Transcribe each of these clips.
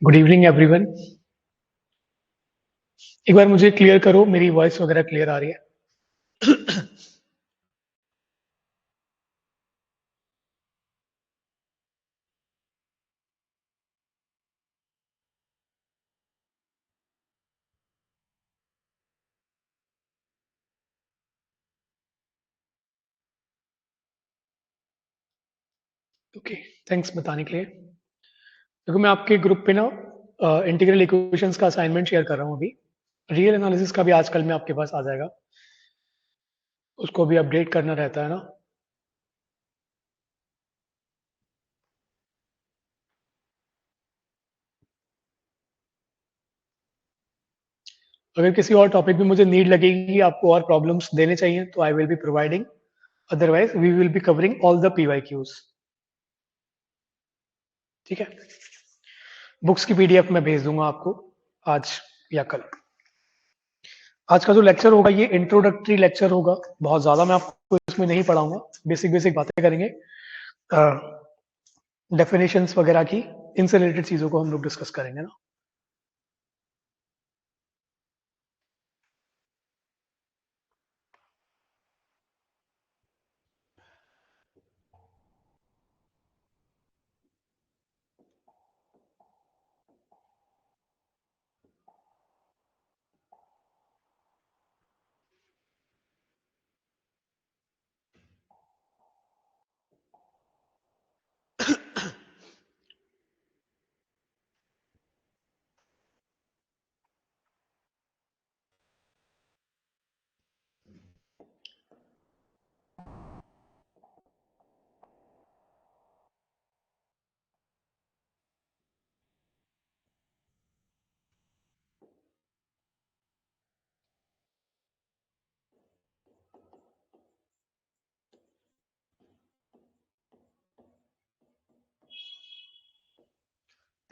Good evening everyone. एक बार मुझे clear करो, मेरी वॉइस वगैरह क्लियर आ रही है? ओके, थैंक्स बताने के लिए। देखो, मैं आपके ग्रुप पे ना इंटीग्रल इक्वेशंस का असाइनमेंट शेयर कर रहा हूँ अभी। रियल एनालिसिस का भी आजकल में आपके पास आ जाएगा, उसको भी अपडेट करना रहता है ना। अगर किसी और टॉपिक में मुझे नीड लगेगी, आपको और प्रॉब्लम्स देने चाहिए, तो I will be providing. Otherwise we will be covering all the PYQs। ठीक है, बुक्स की PDF मैं भेज दूंगा आपको आज या कल। आज का जो लेक्चर होगा ये इंट्रोडक्टरी लेक्चर होगा, बहुत ज़्यादा मैं आपको इसमें नहीं पढ़ाऊंगा। बेसिक बेसिक बातें करेंगे, डेफिनेशंस वगैरह की, इनसे रिलेटेड चीज़ों को हम लोग डिस्कस करेंगे ना।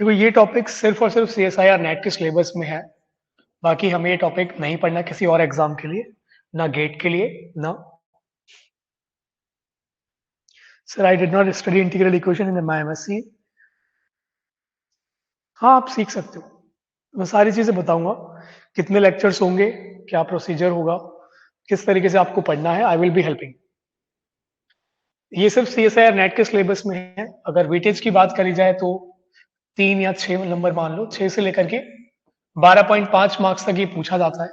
देखो, ये टॉपिक सिर्फ और सिर्फ CSI और नेट के सिलेबस में है। बाकी हमें ये टॉपिक नहीं पढ़ना किसी और एग्जाम के लिए, ना गेट के लिए, ना। Sir, I did not study integral equation in my MSc। हाँ, आप सीख सकते हो, मैं सारी चीज़ें बताऊंगा। कितने लेक्चर्स होंगे, क्या प्रोसीजर होगा, किस तरीके से आपको पढ़ना है, आई विल बी हेल्पिंग। ये सिर्फ CSI और नेट के सिलेबस में है। अगर वेटेज की बात करी जाए तो 3 या 6 नंबर मान लो, 6 से लेकर के 12.5 मार्क्स तक ये पूछा जाता है।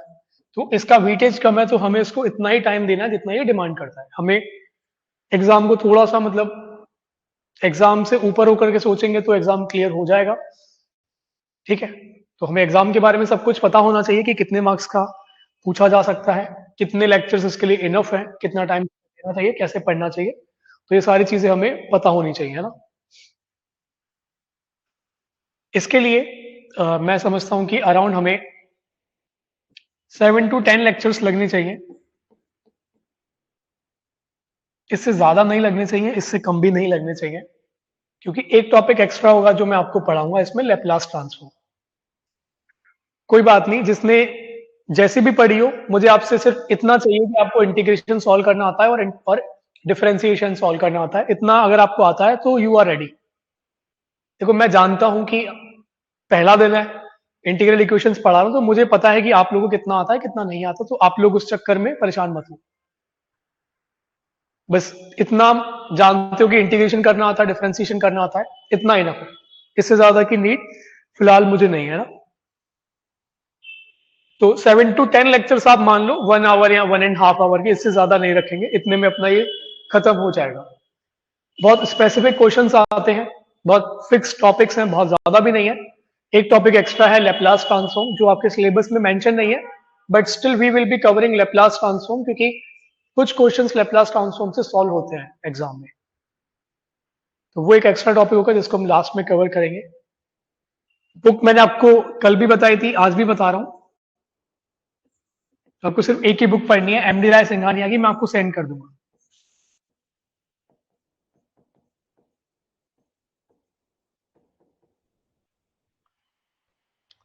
तो इसका वेटेज कम है, तो हमें इसको इतना ही टाइम देना है जितना ये डिमांड करता है। हमें एग्जाम को थोड़ा सा, मतलब एग्जाम से ऊपर होकर के सोचेंगे तो एग्जाम क्लियर हो जाएगा। ठीक है, तो हमें एग्जाम के बारे में सब कुछ पता होना चाहिए कि कितने मार्क्स का पूछा जा सकता है, कितने लेक्चर्स इसके लिए इनफ है, कितना टाइम देना चाहिए, कैसे पढ़ना चाहिए। तो ये सारी चीजें हमें पता होनी चाहिए, है ना। इसके लिए मैं समझता हूं कि अराउंड हमें 7 to 10 लेक्चर्स लगने चाहिए। इससे ज्यादा नहीं लगने चाहिए, इससे कम भी नहीं लगने चाहिए, क्योंकि एक टॉपिक एक्स्ट्रा होगा जो मैं आपको पढ़ाऊंगा इसमें, लैपलास ट्रांसफॉर्म। कोई बात नहीं, जिसने जैसी भी पढ़ी हो, मुझे आपसे सिर्फ इतना चाहिए कि आपको इंटीग्रेशन सॉल्व करना आता है और डिफरेंशिएशन सॉल्व करना आता है। इतना अगर आपको आता है तो यू आर रेडी। देखो, मैं जानता हूं कि पहला दिन है, इंटीग्रल इक्वेशंस पढ़ा रहा हूं, तो मुझे पता है कि आप लोगों को कितना आता है कितना नहीं आता, तो आप लोग उस चक्कर में परेशान मत हो। बस इतना जानते हो कि इंटीग्रेशन करना आता है, डिफरेंशिएशन करना आता है, इतना इनफ है। इससे ज्यादा की नीड फिलहाल मुझे नहीं है ना। तो 7 to 10 लेक्चर्स आप मान लो, 1 आवर या 1.5 आवर के, इससे ज्यादा नहीं रखेंगे, इतने में अपना ये खत्म हो जाएगा। बहुत स्पेसिफिक क्वेश्चंस आते हैं, बहुत फिक्स टॉपिक्स हैं, बहुत ज्यादा भी नहीं है। एक टॉपिक एक्स्ट्रा है, लेप्लास ट्रांसफॉर्म, जो आपके सिलेबस में मेंशन नहीं है, but still we will be covering Laplace transform, क्योंकि कुछ क्वेश्चंस लेप्लास ट्रांसफॉर्म से सॉल्व होते हैं एग्जाम में। तो वो एक एक्स्ट्रा टॉपिक होगा जिसको हम लास्ट में कवर करेंगे। बुक मैंने आपको कल भी बताई थी, आज भी बता रहा हूं। तो आपको सिर्फ एक ही बुक पढ़नी है, MD राय सिंघानिया की, मैं आपको सेंड कर दूंगा।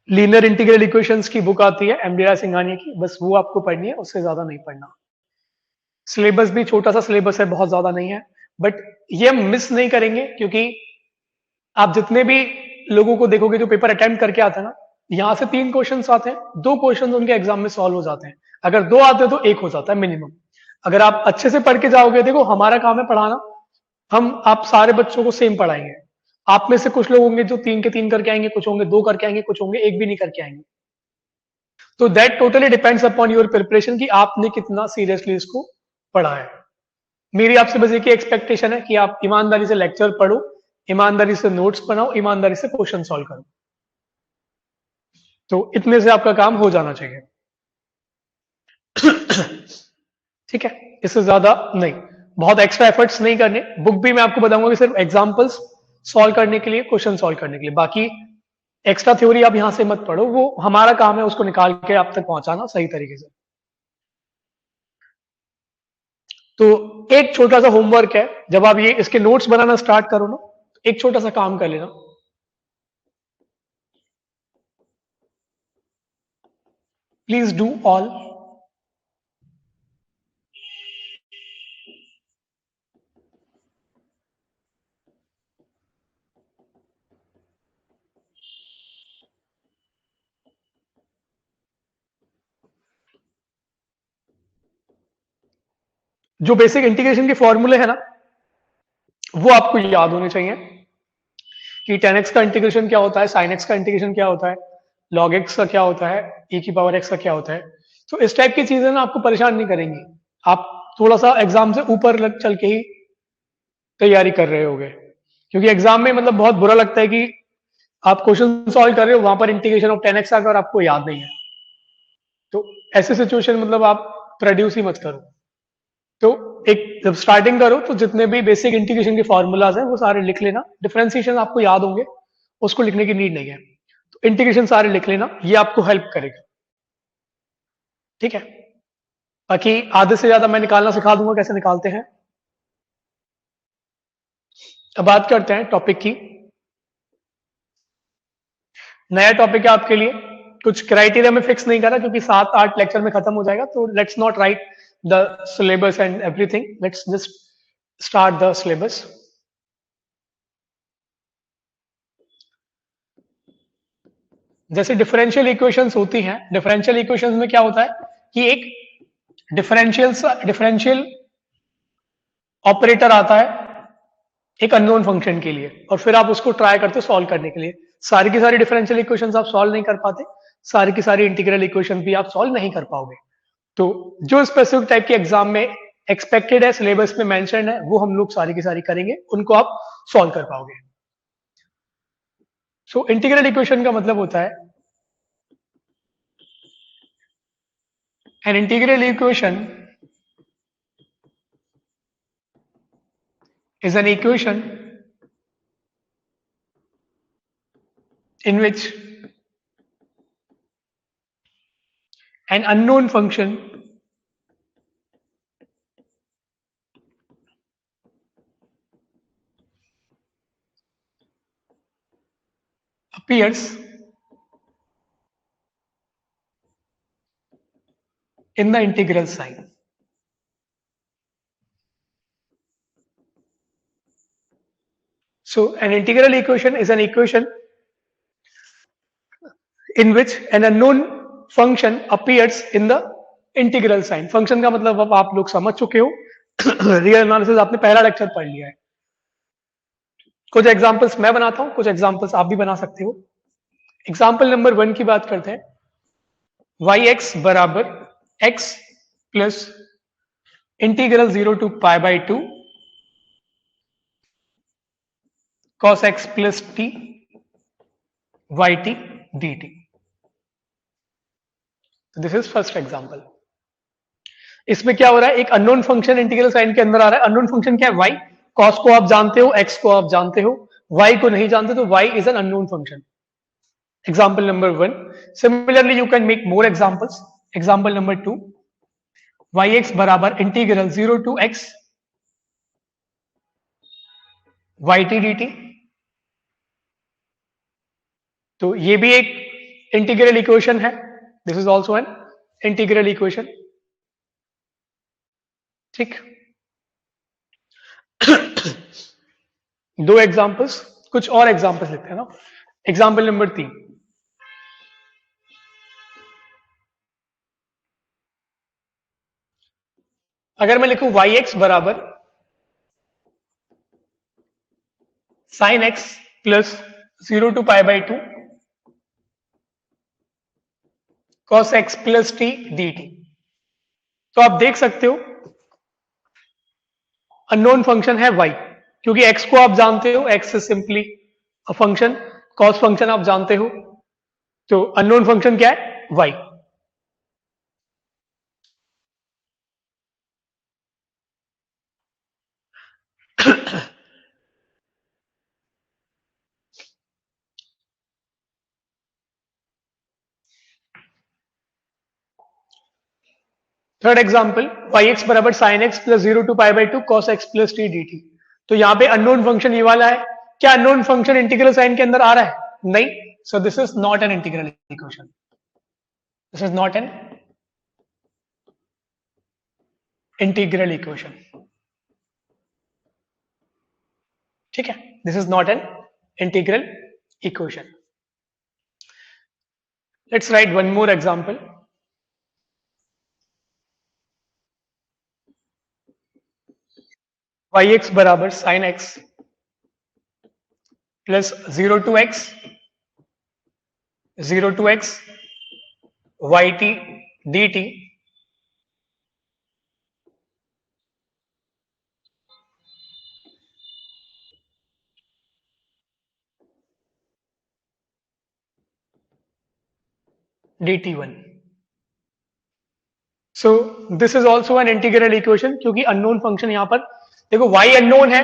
लीनियर इंटीग्रल इक्वेशंस की बुक आती है MD राय सिंघानिया की, बस वो आपको पढ़नी है, उससे ज्यादा नहीं पढ़ना। सिलेबस भी छोटा सा सिलेबस है, बहुत ज्यादा नहीं है, बट ये हम मिस नहीं करेंगे, क्योंकि आप जितने भी लोगों को देखोगे जो पेपर अटेम्प्ट करके आते हैं ना, यहां से 3 क्वेश्चंस आते हैं, 2 क्वेश्चंस उनके एग्जाम में सॉल्व हो जाते हैं। अगर 2 आते हैं तो 1 हो जाता है मिनिमम। अगर आप अच्छे से पढ़ के जाओगे, देखो हमारा काम है पढ़ाना, हम आप सारे बच्चों को सेम पढ़ाएंगे। आप में से कुछ लोग होंगे जो 3 के 3 करके आएंगे, कुछ होंगे 2 करके आएंगे, कुछ होंगे 1 भी नहीं करके आएंगे। तो that totally depends upon your preparation कि आपने कितना सीरियसली इसको पढ़ा है। मेरी आपसे बस एक ही एक्सपेक्टेशन है कि आप ईमानदारी से लेक्चर पढ़ो, ईमानदारी से नोट्स बनाओ, ईमानदारी से क्वेश्चन सॉल्व करो। तो इतने से आपका काम हो जाना चाहिए। ठीक है, इससे ज्यादा नहीं, बहुत एक्स्ट्रा एफर्ट्स नहीं करने। बुक भी मैं आपको बताऊंगा कि सिर्फ एग्जांपल्स सॉल्व करने के लिए, क्वेश्चन सॉल्व करने के लिए, बाकी एक्स्ट्रा थ्योरी आप यहां से मत पढ़ो, वो हमारा काम है उसको निकाल के आप तक पहुंचाना सही तरीके से। तो एक छोटा सा होमवर्क है, जब आप ये इसके नोट्स बनाना स्टार्ट करो ना, एक छोटा सा काम कर लेना। प्लीज डू ऑल जो बेसिक इंटीग्रेशन के फॉर्मूले है ना, वो आपको याद होने चाहिए कि tan x का इंटीग्रेशन क्या होता है, sin x का इंटीग्रेशन क्या होता है, log x का क्या होता है, e की पावर x का क्या होता है। तो इस टाइप की चीजें ना आपको परेशान नहीं करेंगी। आप थोड़ा सा एग्जाम से ऊपर चल के ही तैयारी कर रहे होगे, क्योंकि एग्जाम में मतलब बहुत बुरा लगता है कि आप क्वेश्चन सॉल्व कर रहे हो, वहां पर इंटीग्रेशन ऑफ tan x आ गया और आपको याद नहीं है। तो ऐसे सिचुएशन मतलब आप प्रोड्यूस ही मत करो। तो एक जब स्टार्टिंग करो तो जितने भी बेसिक इंटीग्रेशन के फॉर्मूलाज हैं वो सारे लिख लेना। डिफरेंशिएशन आपको याद होंगे, उसको लिखने की नीड नहीं है। तो इंटीग्रेशन सारे लिख लेना, ये आपको हेल्प करेगा। ठीक है, बाकी आधे से ज्यादा मैं निकालना सिखा दूंगा कैसे निकालते हैं। अब बात करते हैं टॉपिक की। नया टॉपिक है आपके लिए, कुछ क्राइटेरिया में फिक्स नहीं करा क्योंकि 7-8 लेक्चर में खत्म हो जाएगा। तो let's not right the syllabus and everything, let's just start the syllabus. जैसे डिफरेंशियल इक्वेशंस होती हैं, डिफरेंशियल इक्वेशंस में क्या होता है कि एक डिफरेंशियल ऑपरेटर आता है एक अननोन फंक्शन के लिए, और फिर आप उसको ट्राई करते हो सॉल्व करने के लिए। सारी की सारी डिफरेंशियल इक्वेशंस आप सॉल्व नहीं कर पाते, सारी की सारी इंटीग्रल इक्वेशन भी आप सॉल्व नहीं कर पाओगे। तो जो स्पेसिफिक टाइप के एग्जाम में एक्सपेक्टेड है, सिलेबस में मेंशन है, वो हम लोग सारी की सारी करेंगे, उनको आप सॉल्व कर पाओगे। सो इंटीग्रल इक्वेशन का मतलब होता है an integral equation is an equation in which an unknown function appears in the integral sign. So an integral equation is an equation in which an unknown function appears in the integral sign. Function का मतलब अब आप लोग समझ चुके हो, real analysis आपने पहला लेक्चर पढ़ लिया है। कुछ एग्जांपल्स मैं बनाता हूं, कुछ एग्जांपल्स आप भी बना सकते हो। एग्जांपल नंबर 1 की बात करते हैं। वाई एक्स बराबर x plus integral 0 to pi by 2 cos x plus T y t d t. This is first example. इसमें क्या हो रहा है, एक अननोन फंक्शन इंटीग्रल साइन के अंदर आ रहा है। अननोन फंक्शन क्या है, y। cos को आप जानते हो, x को आप जानते हो, y को नहीं जानते, तो y is an unknown function. Example number 1। Similarly you can make more examples. Example number 2, y x बराबर integral 0 to x y t d t. तो ये भी एक इंटीग्रल इक्वेशन है, this is also an integral equation. ठीक, दो examples, कुछ और एग्जांपल्स लिखते हैं ना। एग्जाम्पल नंबर 3, अगर मैं लिखूं वाई एक्स बराबर sine x plus 0 to π/2 cos x plus t d t, तो आप देख सकते हो अननोन फंक्शन है y, क्योंकि x को आप जानते हो, x is simply a function, cos function आप जानते हो, तो अननोन फंक्शन क्या है, y. Third example y x बराबर sine x plus 0 to π/2 cos x plus t d t, तो यहां पे अननोन फंक्शन ये वाला है, क्या अननोन फंक्शन इंटीग्रल साइन के अंदर आ रहा है, नहीं, so this is not an integral equation, this is not an integral equation, ठीक है, this is not an integral equation. Let's write one more example. Y x बराबर sine x plus 0 to x y t d t, dt1. So this is also an integral equation, क्योंकि unknown function यहां पर देखो y unknown है,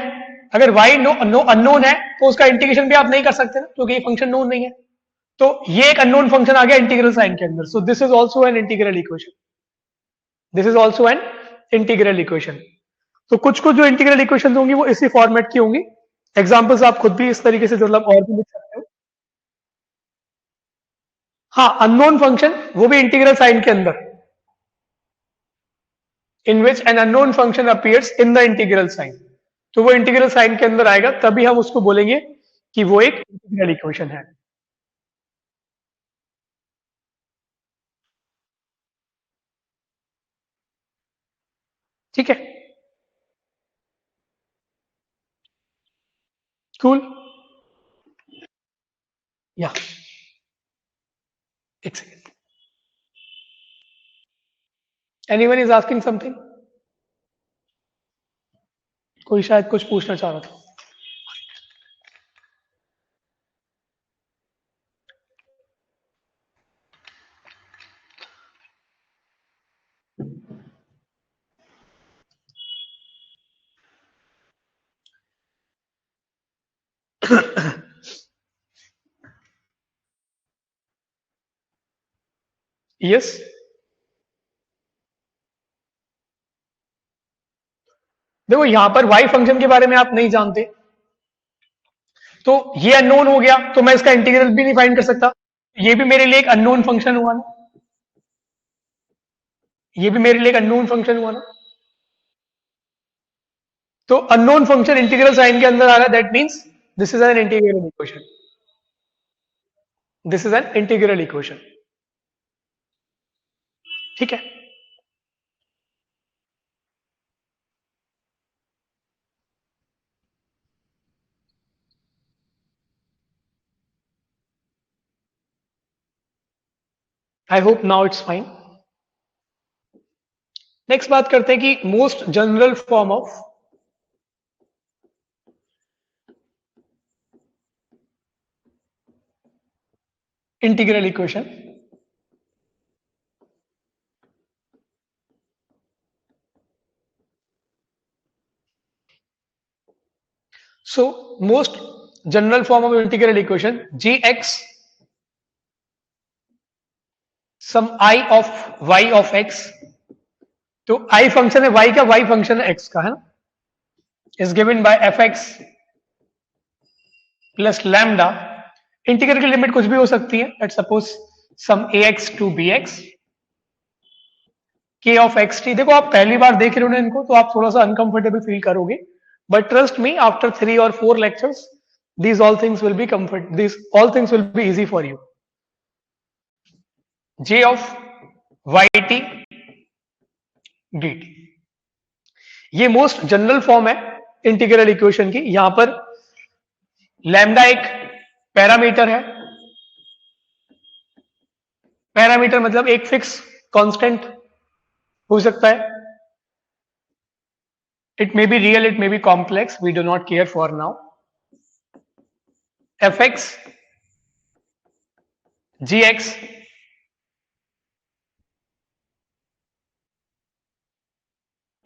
अगर y unknown है तो उसका इंटीग्रेशन भी आप नहीं कर सकते ना, क्योंकि ये फंक्शन नोन नहीं है, तो ये एक अननोन फंक्शन आ गया इंटीग्रल साइन के अंदर, सो this is also an integral equation, this is also an integral equation. तो कुछ कुछ जो इंटीग्रल इक्वेशन होंगी वो इसी फॉर्मेट की होंगी. एग्जाम्पल्स आप खुद भी इस तरीके से मतलब और भी लिख सकते हो. हाँ, अननोन फंक्शन वो भी इंटीग्रल साइन के अंदर, in which an unknown function appears in the integral sign, तो वो इंटीग्रल साइन के अंदर आएगा, तभी हम उसको बोलेंगे कि वो एक इंटीग्रल इक्वेशन है. ठीक है, कूल. या एक second, anyone is asking something, कोई शायद कुछ पूछना चाह रहा था. यस, देखो यहां पर y फंक्शन के बारे में आप नहीं जानते, तो ये अननोन हो गया, तो मैं इसका इंटीग्रल भी नहीं फाइंड कर सकता, ये भी मेरे लिए एक अननोन फंक्शन हुआ ना, ये भी मेरे लिए एक अननोन फंक्शन हुआ ना, तो अननोन फंक्शन इंटीग्रल साइन के अंदर आ रहा है, that means this is an integral equation, this is an integral equation. ठीक है, I hope now it's fine. Next बात करते हैं कि most general form of integral equation. So most general form of integral equation gx sum i of y ऑफ x, तो i function है y का, y फंक्शन है x का, है ना, is given by f x plus lambda. Integral की limit कुछ भी हो सकती है, let's suppose some ax to bx k of xt. देखो आप पहली बार देख रहे हो ना इनको, तो आप थोड़ा सा अनकंफर्टेबल फील करोगे, बट ट्रस्ट मी आफ्टर 3 और 4 lectures these all things will be comfort, these all things will be easy for you. J of yt dt, ये मोस्ट जनरल फॉर्म है इंटीग्रल इक्वेशन की. यहां पर लैम्डा एक parameter है. Parameter मतलब एक फिक्स कांस्टेंट हो सकता है. It may be real, it may be complex, we do not care for now. fx gx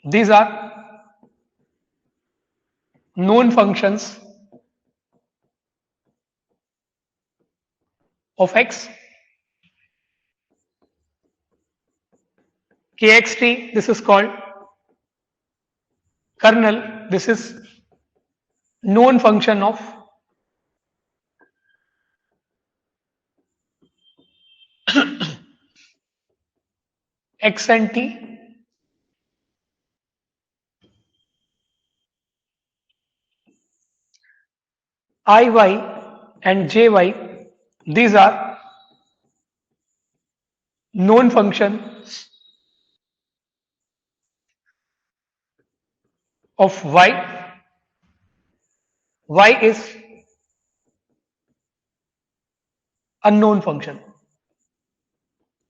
these are known functions of x. kxt, this is called kernel, this is known function of x and t. iy and jy, these are known functions of y. Y is unknown function.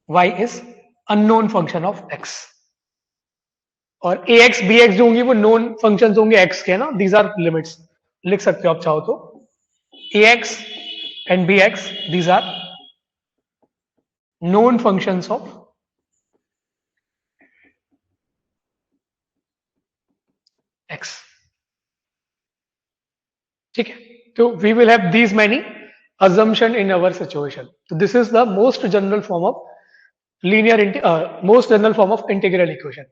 Y is unknown function of x. और ax bx जो होंगी वो known functions होंगे x के ना. These are limits, लिख सकते हो आप चाहो तो. ax and bx, these are known functions of x. ठीक है, तो we will have these many assumption in our situation. So this is the most general form of most general form of integral equation.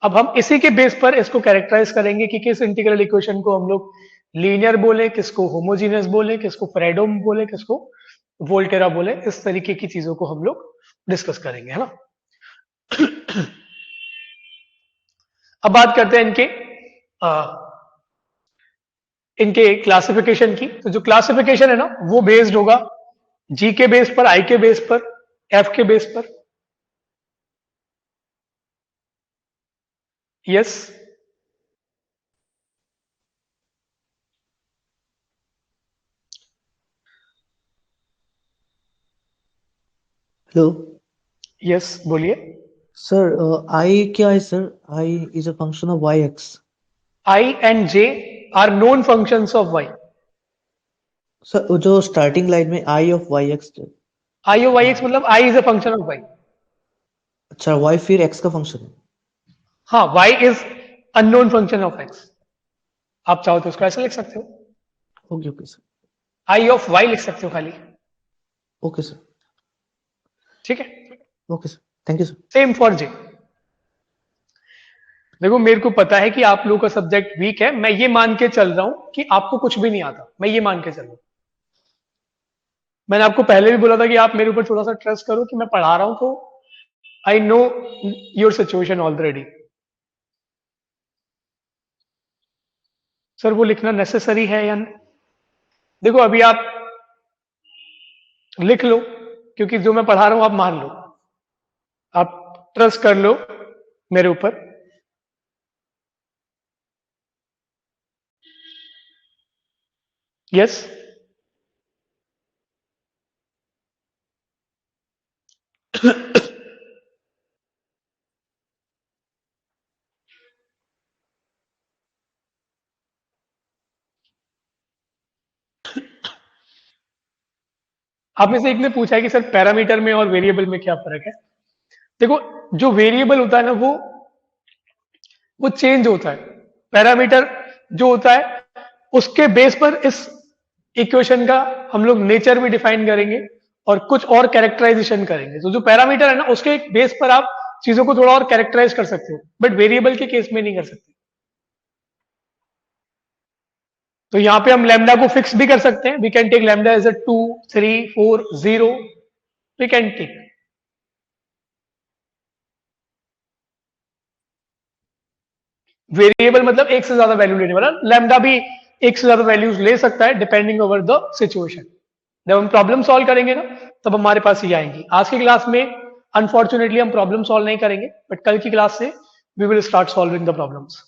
अब हम इसी के base पर इसको characterise करेंगे कि किस इंटीग्रल इक्वेशन को हम लोग लीनियर बोले, किसको होमोजीनियस बोले, किसको फ्रेडोम बोले, किसको वोल्टेरा बोले. इस तरीके की चीजों को हम लोग डिस्कस करेंगे, है ना. अब बात करते हैं इनके क्लासिफिकेशन की. तो जो क्लासिफिकेशन है ना वो बेस्ड होगा जी के बेस पर, आई के बेस पर, एफ के बेस पर. यस, हेलो यस बोलिए. सर, आई क्या है sir? I is a function of y x. I and J are known functions of y. Sir जो स्टार्टिंग लाइन में I of y x. I of y x मतलब I is a function of y. अच्छा, y फिर x का फंक्शन है. हाँ, y is unknown function of x. आप चाहो तो उसको ऐसे लिख सकते हो. Okay okay sir. I of y लिख सकते हो खाली. Okay sir. ठीक है, okay sir, thank you sir. Same for J. देखो मेरे को पता है कि आप लोगों का सब्जेक्ट वीक है. मैं ये मान के चल रहा हूं कि आपको कुछ भी नहीं आता. मैं ये मान के चल रहा हूं. मैंने आपको पहले भी बोला था कि आप मेरे ऊपर थोड़ा सा ट्रस्ट करो कि मैं पढ़ा रहा हूं तो I know your situation already. Sir वो लिखना नेसेसरी है या नहीं? देखो अभी आप लिख लो, क्योंकि जो मैं पढ़ा रहा हूं आप मान लो, आप ट्रस्ट कर लो मेरे ऊपर. यस, आप में से एक ने पूछा है कि सर पैरामीटर में और वेरिएबल में क्या फर्क है. देखो जो वेरिएबल होता है ना वो चेंज होता है. पैरामीटर जो होता है उसके बेस पर इस इक्वेशन का हम लोग नेचर भी डिफाइन करेंगे और कुछ और कैरेक्टराइजेशन करेंगे. तो जो पैरामीटर है ना उसके बेस पर आप चीजों को थोड़ा और कैरेक्टराइज कर सकते हो, बट वेरिएबल के केस में नहीं कर सकते. तो यहां पे हम लैम्डा को फिक्स भी कर सकते हैं. We can take lambda as a 2, 3, 4, 0. We can take. Variable मतलब एक से ज्यादा वैल्यू लेने वाला. लैम्डा भी एक से ज्यादा वैल्यूज ले सकता है डिपेंडिंग ओवर द सिचुएशन। जब हम प्रॉब्लम सॉल्व करेंगे ना, तब हमारे पास ये आएंगी। आज की क्लास में अनफॉर्चुनेटली हम प्रॉब्लम सॉल्व नहीं करेंगे, बट कल की क्लास से we will start solving the problems.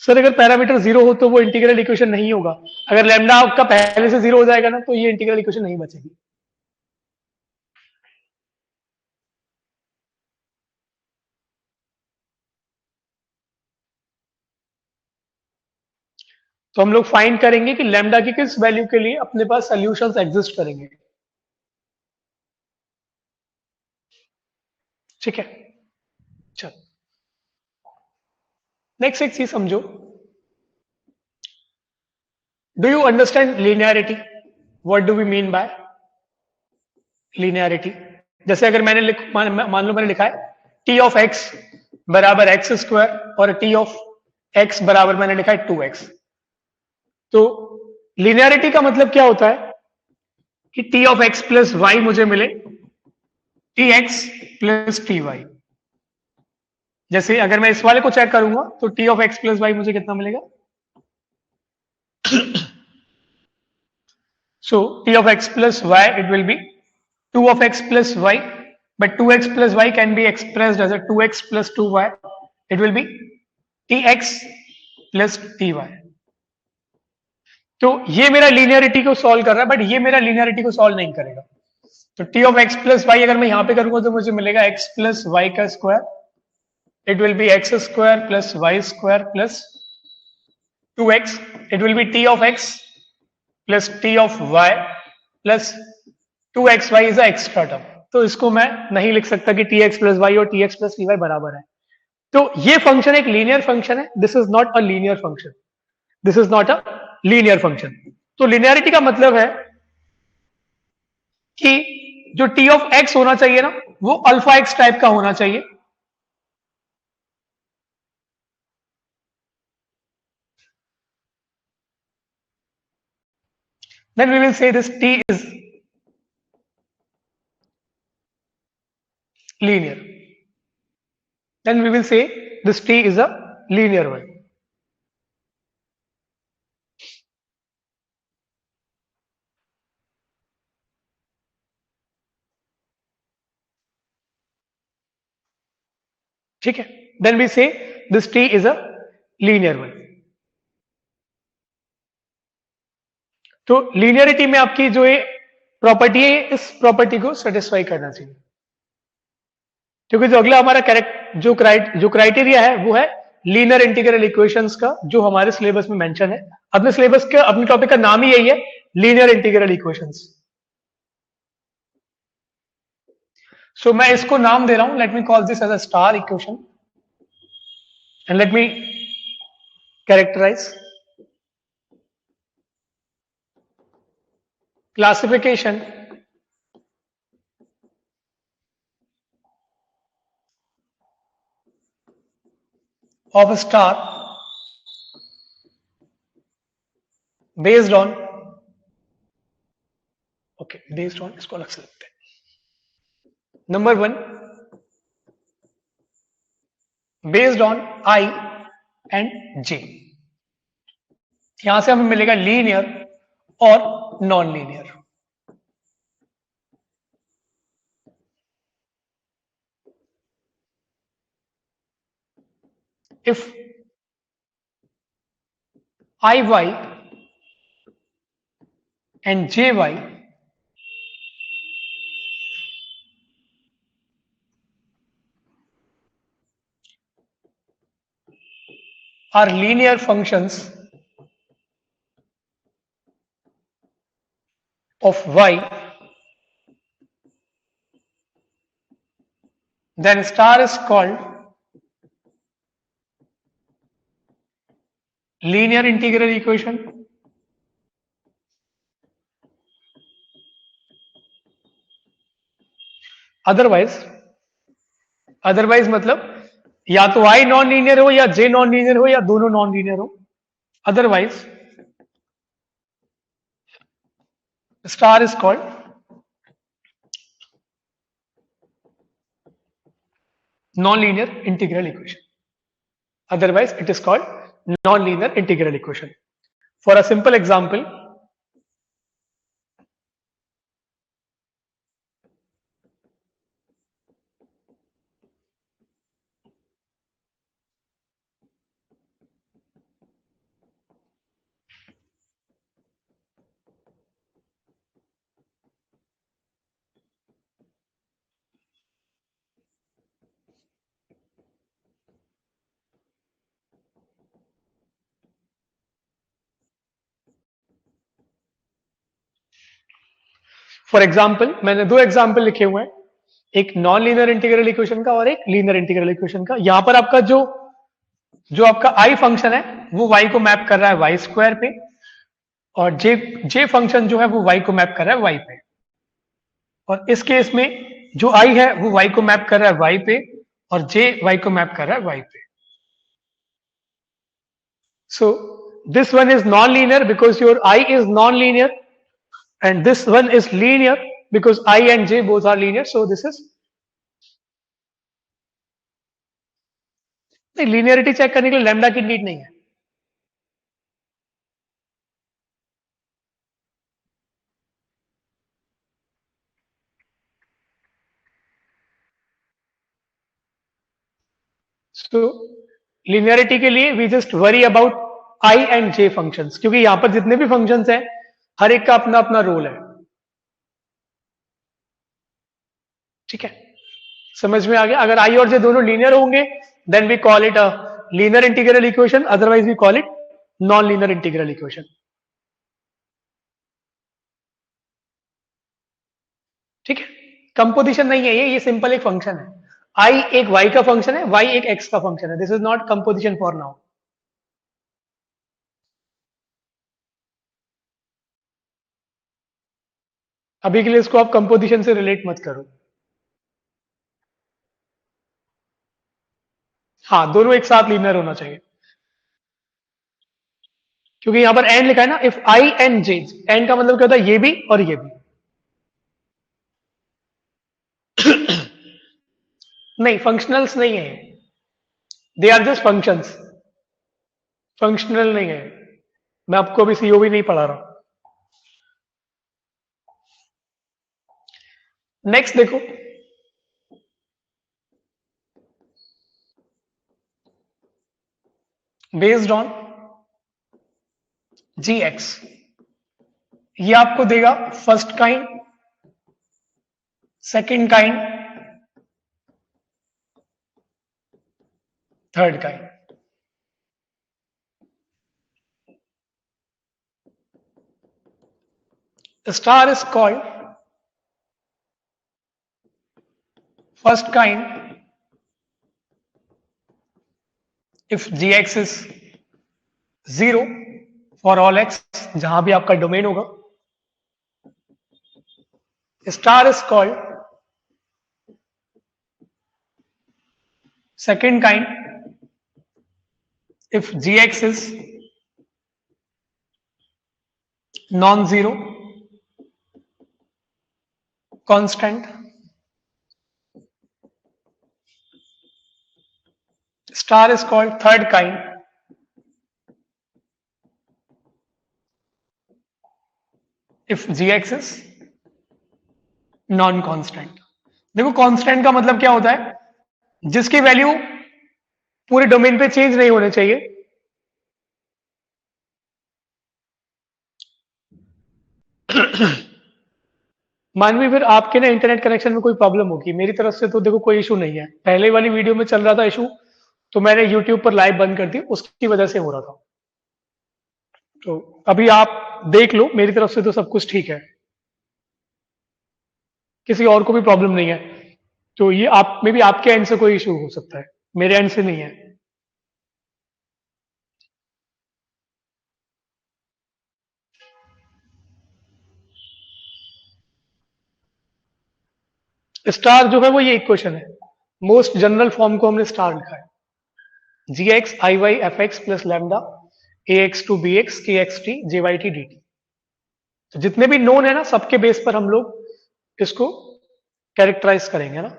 Sir अगर पैरामीटर जीरो हो तो वो इंटीग्रल इक्वेशन नहीं होगा। अगर लैम्डा आपका पहले से जीरो हो जाएगा ना, तो ये इंटीग्रल इक्वेशन नहीं बचेगी। तो हम लोग फाइंड करेंगे कि लैम्डा की किस वैल्यू के लिए अपने पास सॉल्यूशंस एग्जिस्ट करेंगे। ठीक है, चल नेक्स्ट एक चीज समझो। Do you understand linearity? What do we mean by linearity? जैसे अगर मैंने मान लो मैंने लिखा है टी ऑफ एक्स बराबर एक्स स्क्वायर और टी ऑफ एक्स बराबर मैंने लिखा है 2x। तो लीनियरिटी का मतलब क्या होता है कि T of x plus y मुझे मिले T x plus T y. जैसे अगर मैं इस वाले को चेक करूंगा तो T of x plus y मुझे कितना मिलेगा? So t of x plus y, it will be 2 of x plus y, but 2x plus y can be expressed as a 2x plus 2y. It will be tx plus ty. तो ये मेरा linearity को solve कर रहा है, but ये मेरा linearity को सॉल्व नहीं करेगा। तो t of x plus y अगर मैं यहां पे करूंगा तो मुझे मिलेगा x plus y का square. It will be x square plus y square plus 2x। It will be t of x plus T of y plus 2xy is a extra term. तो इसको मैं नहीं लिख सकता कि टी एक्स प्लस वाई और T x plus T y बराबर है। तो ये फंक्शन एक लीनियर फंक्शन है। This is not a linear function. This is not a linear function. तो लीनियरिटी का मतलब है कि जो टी ऑफ एक्स होना चाहिए ना, वो अल्फा एक्स टाइप का होना चाहिए। Then we will say this t is linear. Then we will say this t is a linear one. ठीक है, देन वी से this T is a linear one. तो लीनियरिटी में आपकी जो ये प्रॉपर्टी है, इस प्रॉपर्टी को सेटिस्फाई करना चाहिए। क्योंकि जो अगला हमारा जो क्राइटेरिया है वो है लीनियर इंटीग्रल इक्वेशंस का, जो हमारे सिलेबस में मेंशन है। अपने सिलेबस का, अपने टॉपिक का नाम ही यही है, लीनियर इंटीग्रल इक्वेशंस। सो मैं इसको नाम दे रहा हूं, let me call this as a star equation and let me characterize classification of a star based on, okay based on इसको अलग से लिखते हैं। Number 1 based on I and J. यहां से हमें मिलेगा लीनियर और non linear. if iy and jy are linear functions of y, then star is called linear integral equation. Otherwise मतलब या तो आई नॉन लीनियर हो या जे नॉन लीनियर हो या दोनों नॉन लीनियर हो। Otherwise star is called non linear integral equation. Otherwise, it is called non-linear integral equation. For a simple example, मैंने दो एग्जाम्पल लिखे हुए हैं, एक नॉन लीनियर इंटीग्रल इक्वेशन का और एक लीनियर इंटीग्रल इक्वेशन का। यहां पर आपका जो जो आपका आई फंक्शन है वो वाई को मैप कर रहा है वाई स्क्वायर पे, और जे फंक्शन जो है वो वाई को मैप कर रहा है वाई पे। और इस केस में जो आई है वो वाई को मैप कर रहा है वाई पे, और जे वाई को मैप कर रहा है वाई पे। So this one is non linear because your I is non linear, and this one is linear because I and j both are linear, so this is नहीं, linearity check करने के लिए lambda की need नहीं है। सो linearity के लिए we just worry about I and j functions, क्योंकि यहां पर जितने भी functions हैं हर एक का अपना अपना रोल है। ठीक है, समझ में आ गया? अगर I और j दोनों लीनियर होंगे then we call it a linear integral equation, otherwise we call it non linear integral equation. ठीक है, कंपोजिशन नहीं है ये सिंपल एक फंक्शन है। आई एक वाई का फंक्शन है, वाई एक एक्स का फंक्शन है। This is not composition for now. अभी के लिए इसको आप कंपोजिशन से रिलेट मत करो। हाँ, दोनों एक साथ लीनियर होना चाहिए, क्योंकि यहां पर एंड लिखा है ना, if I and J, and का मतलब क्या होता है, ये भी और ये भी। नहीं, फंक्शनल्स नहीं है, they are just functions, functional नहीं है। मैं आपको अभी सीओ भी नहीं पढ़ा रहा। नेक्स्ट देखो, बेस्ड ऑन जी एक्स, ये आपको देगा first kind, second kind, third kind. Star is called first kind if gx is 0 for all x, जहां भी आपका डोमेन होगा। Star is called second kind if gx is non-zero constant. Star is called third kind if gx is non-constant. देखो constant का मतलब क्या होता है, जिसकी वैल्यू पूरे डोमेन पे चेंज नहीं होने चाहिए। मानवी, फिर आपके ना इंटरनेट कनेक्शन में कोई प्रॉब्लम होगी, मेरी तरफ से तो देखो कोई इशू नहीं है। पहले वाली वीडियो में चल रहा था इशू, तो मैंने यूट्यूब पर लाइव बंद कर दी, उसकी वजह से हो रहा था। तो अभी आप देख लो, मेरी तरफ से तो सब कुछ ठीक है, किसी और को भी प्रॉब्लम नहीं है। तो ये आप में भी आपके एंड से कोई इशू हो सकता है, मेरे एंड से नहीं है। स्टार जो है वो ये इक्वेशन है, मोस्ट जनरल फॉर्म को हमने स्टार लिखा है, g x I y f x plus lambda a x to b x k x t J y t d t. तो जितने भी नोन है ना, सबके बेस पर हम लोग इसको कैरेक्टराइज करेंगे ना।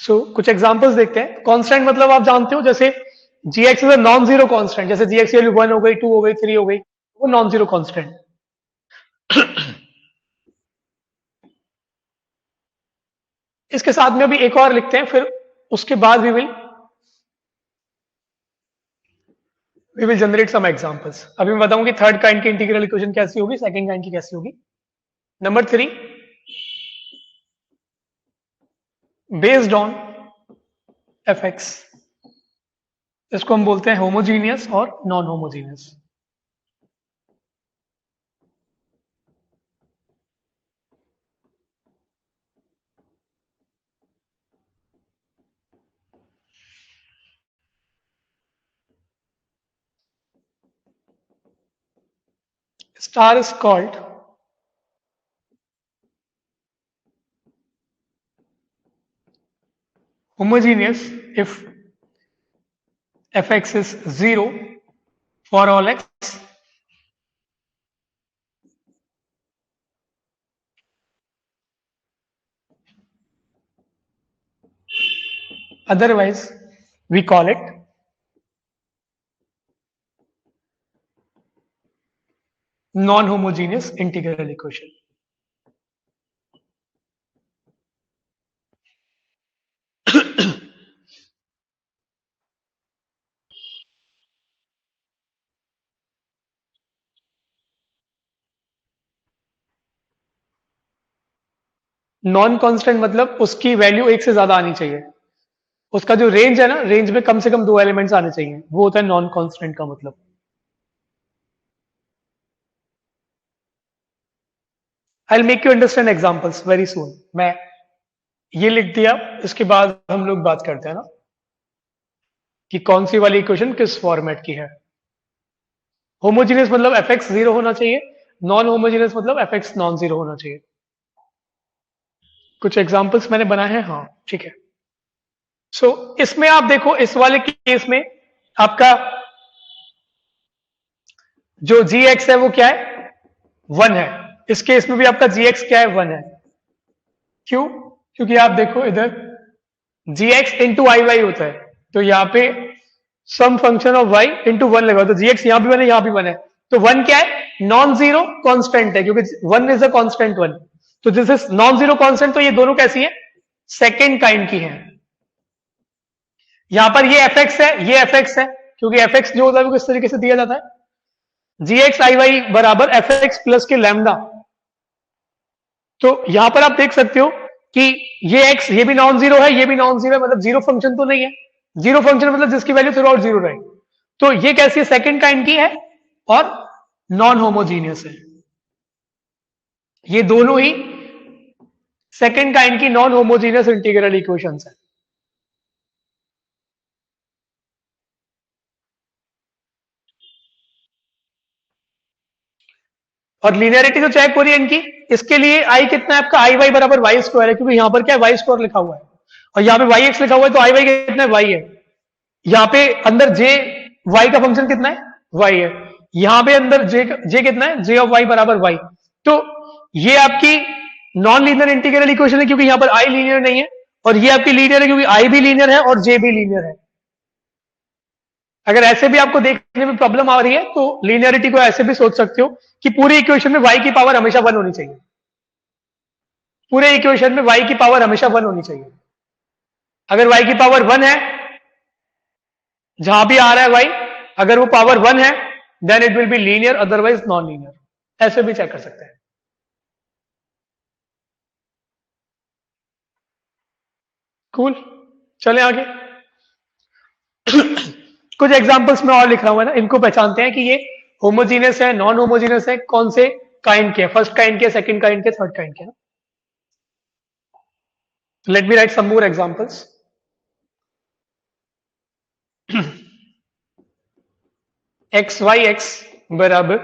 कुछ एग्जांपल्स देखते हैं। कांस्टेंट मतलब आप जानते हो, जैसे gx is a non zero constant, जैसे gx की वैल्यू 1 हो गई, 2 हो गई, 3 हो गई, वो नॉन जीरो कांस्टेंट। इसके साथ में अभी एक और लिखते हैं, फिर उसके बाद we will generate some examples. अभी मैं बताऊंगी थर्ड काइंड की इंटीग्रल इक्वेशन कैसी होगी, सेकंड काइंड की कैसी होगी। नंबर 3, बेस्ड ऑन fx, इसको हम बोलते हैं होमोजीनियस और non homogeneous. Star is called homogeneous if fx is 0 for all x, otherwise we call it non-homogeneous integral equation. Non constant मतलब उसकी वैल्यू एक से ज्यादा आनी चाहिए, उसका जो रेंज है ना, रेंज में कम से कम 2 एलिमेंट्स आने चाहिए, वो होता है नॉन कांस्टेंट का मतलब। I will make you understand examples very soon. मैं ये लिख दिया, इसके बाद हम लोग बात करते हैं ना कि कौन सी वाली इक्वेशन किस फॉर्मेट की है। होमोजीनियस मतलब fx 0 होना चाहिए, नॉन होमोजीनियस मतलब fx नॉन जीरो होना चाहिए। कुछ एग्जांपल्स मैंने बनाए हैं, हाँ ठीक है। इसमें आप देखो, इस वाले केस में आपका जो gx है वो क्या है, 1 है। इस केस में भी आपका gx क्या है, 1 है। क्यों? क्योंकि आप देखो इधर gx इंटू आई वाई होता है, तो यहाँ पे सम फंक्शन ऑफ y इंटू 1 लगा, तो gx यहां भी 1 है, यहां भी 1 है, तो 1 क्या है, नॉन जीरो कॉन्स्टेंट है, क्योंकि 1 इज अ कॉन्स्टेंट 1। तो this is non zero constant, तो ये दोनों कैसी है, सेकेंड काइंड की है। यहां पर ये fx है, ये fx है, क्योंकि fx जो होता है वो किस तरीके से दिया जाता है, gx आई वाई बराबर fx प्लस के लैम्डा। तो यहां पर आप देख सकते हो कि ये x, ये भी नॉन जीरो है, ये भी नॉन जीरो है, मतलब जीरो फंक्शन तो नहीं है। जीरो फंक्शन मतलब जिसकी वैल्यू थ्रू आउट जीरो रहे। तो ये कैसी है, सेकंड काइंड की है और नॉन होमोजीनियस है। ये दोनों ही सेकंड काइंड की नॉन होमोजीनियस इंटीग्रल इक्वेशंस है। और लीनियरिटी तो चेक हो रही है इनकी। इसके लिए आई कितना है आपका, आई वाई बराबर वाई स्क्वायर है, क्योंकि यहां पर क्या है, वाई स्क्वायर लिखा हुआ है, और यहां पे वाई एक्स लिखा हुआ है, तो आई वाई कितना है, वाई है। यहां पे अंदर जे वाई का फंक्शन कितना है, वाई है। यहां पे अंदर जे कितना है, जे ऑफ वाई बराबर वाई। तो ये आपकी नॉन लीनियर इंटीग्रल इक्वेशन है, क्योंकि यहां पर आई लीनियर नहीं है, और ये आपकी लीनियर है, क्योंकि आई भी लीनियर है और जे भी लीनियर है। अगर ऐसे भी आपको देखने में प्रॉब्लम आ रही है, तो लीनियरिटी को ऐसे भी सोच सकते हो कि पूरी इक्वेशन में y की पावर हमेशा 1 होनी चाहिए। पूरे इक्वेशन में y की पावर हमेशा 1 होनी चाहिए। अगर y की पावर 1 है, जहां भी आ रहा है y, अगर वो पावर 1 है, then it will be linear, otherwise non linear. ऐसे भी चेक कर सकते हैं। कूल, चले आगे। कुछ एग्जांपल्स में और लिख रहा हूं है ना, इनको पहचानते हैं कि ये होमोजीनियस है, नॉन होमोजीनियस है, कौन से काइंड के, फर्स्ट काइंड के, सेकंड काइंड के, थर्ड काइंड के ना। Let me write some more examples. X y x बराबर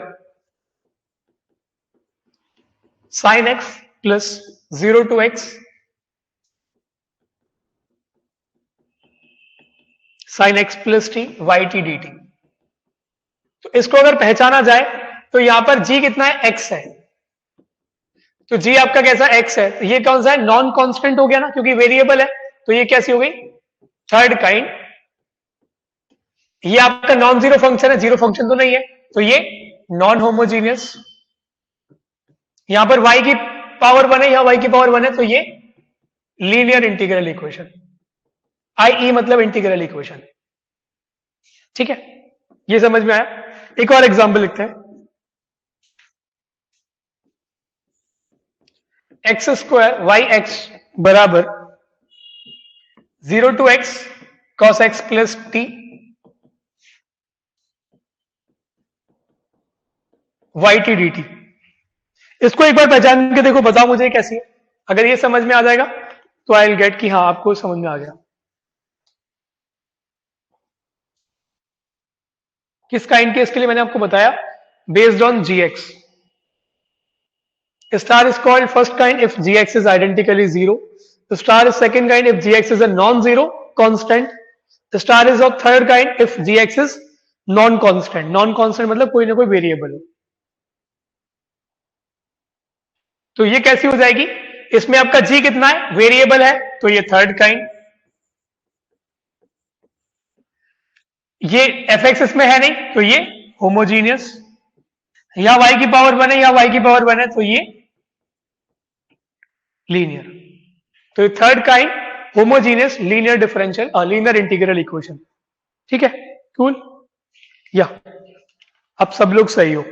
sine x plus 0 to x sine x plus T y t d t. तो इसको अगर पहचाना जाए, तो यहां पर जी कितना है, एक्स है, तो जी आपका कैसा एक्स है, तो ये कौन सा है, नॉन कांस्टेंट हो गया ना, क्योंकि वेरिएबल है, तो ये कैसी हो गई, थर्ड काइंड। ये आपका नॉन जीरो फंक्शन है, जीरो फंक्शन तो नहीं है, तो ये नॉन होमोजीनियस। यहां पर y की पावर 1 है, यहां y की पावर 1 है, तो ये लीनियर इंटीग्रल इक्वेशन, आई मतलब इंटीग्रल इक्वेशन। ठीक है, ये समझ में आया। एक और एग्जांपल लिखते हैं, एक्स स्क्वायर वाई एक्स बराबर 0 to x cos x plus T y t d t. इसको एक बार पहचान के देखो, बताओ मुझे कैसी है। अगर ये समझ में आ जाएगा तो आई विल गेट कि हाँ आपको समझ में आ गया। किस काइंड के, इसके लिए मैंने आपको बताया based on g x. Star is called first kind if g x is identically zero. Star is second kind if g x is a non zero constant. Star is of third kind if g x is non constant. Non constant मतलब कोई ना कोई variable हो। तो ये कैसी हो जाएगी, इसमें आपका जी कितना है, वेरिएबल है, तो ये थर्ड काइंड। ये एफ एक्स इसमें है नहीं, तो ये होमोजीनियस। या y की पावर 1 है, या y की पावर 1 है, तो ये लीनियर। तो third kind homogeneous linear differential linear integral equation. ठीक है, कूल। या अब सब लोग सही हो।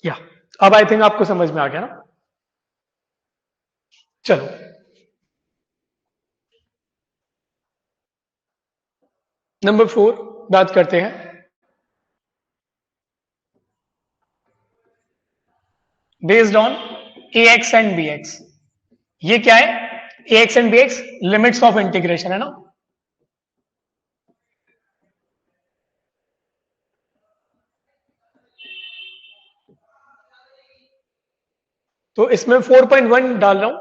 या अब आई थिंक आपको समझ में आ गया ना। चलो नंबर 4 बात करते हैं। Based on a x and b x. ये क्या है, a x and b x limits of integration है ना। तो इसमें 4.1 डाल रहा हूं,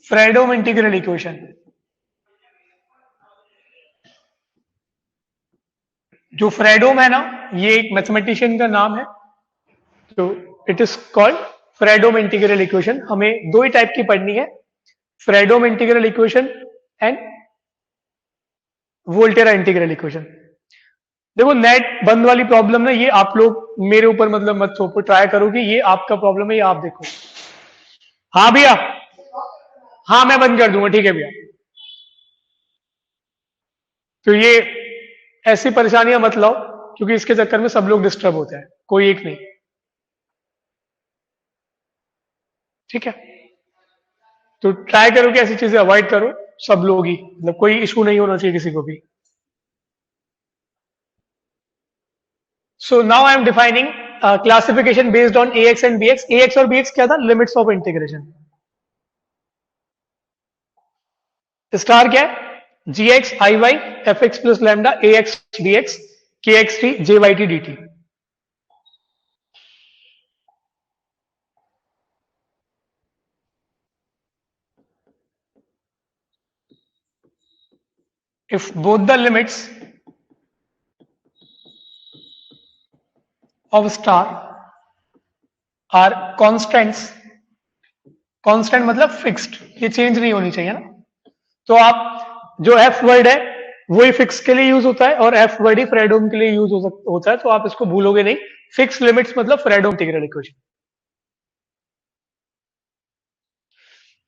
फ्रेडोम इंटीग्रल इक्वेशन। जो फ्रेडोम है ना, ये एक मैथमेटिशियन का नाम है, तो it is called Fredholm integral equation. हमें दो ही टाइप की पढ़नी है, Fredholm integral equation and Volterra integral equation. देखो नेट बंद वाली प्रॉब्लम ना, ये आप लोग मेरे ऊपर मतलब मत थोपो, ट्राई करो कि ये आपका प्रॉब्लम है, ये आप देखो। हाँ भैया, हाँ मैं बंद कर दूंगा, ठीक है भैया। तो ये ऐसी परेशानियां मत लाओ, क्योंकि इसके चक्कर में सब लोग डिस्टर्ब होते हैं, कोई एक नहीं। ठीक है, तो ट्राई करो कि ऐसी चीजें अवॉइड करो, सब लोग ही, मतलब कोई इशू नहीं होना चाहिए किसी को भी। So now I am defining classification based on a x and b x. A x और बी एक्स क्या था, लिमिट्स ऑफ इंटीग्रेशन। स्टार क्या है, g x I y f x plus lambda a x d x k x t J y t d t. if both the limits of star are constants, constant मतलब fixed, ये change नहीं होनी चाहिए ना। तो आप जो F word है वही फिक्स के लिए यूज होता है, और एफ वर्ड ही फ्रेडोम के लिए यूज होता है, तो आप इसको भूलोगे नहीं। फिक्स लिमिट्स मतलब Fredholm integral equation.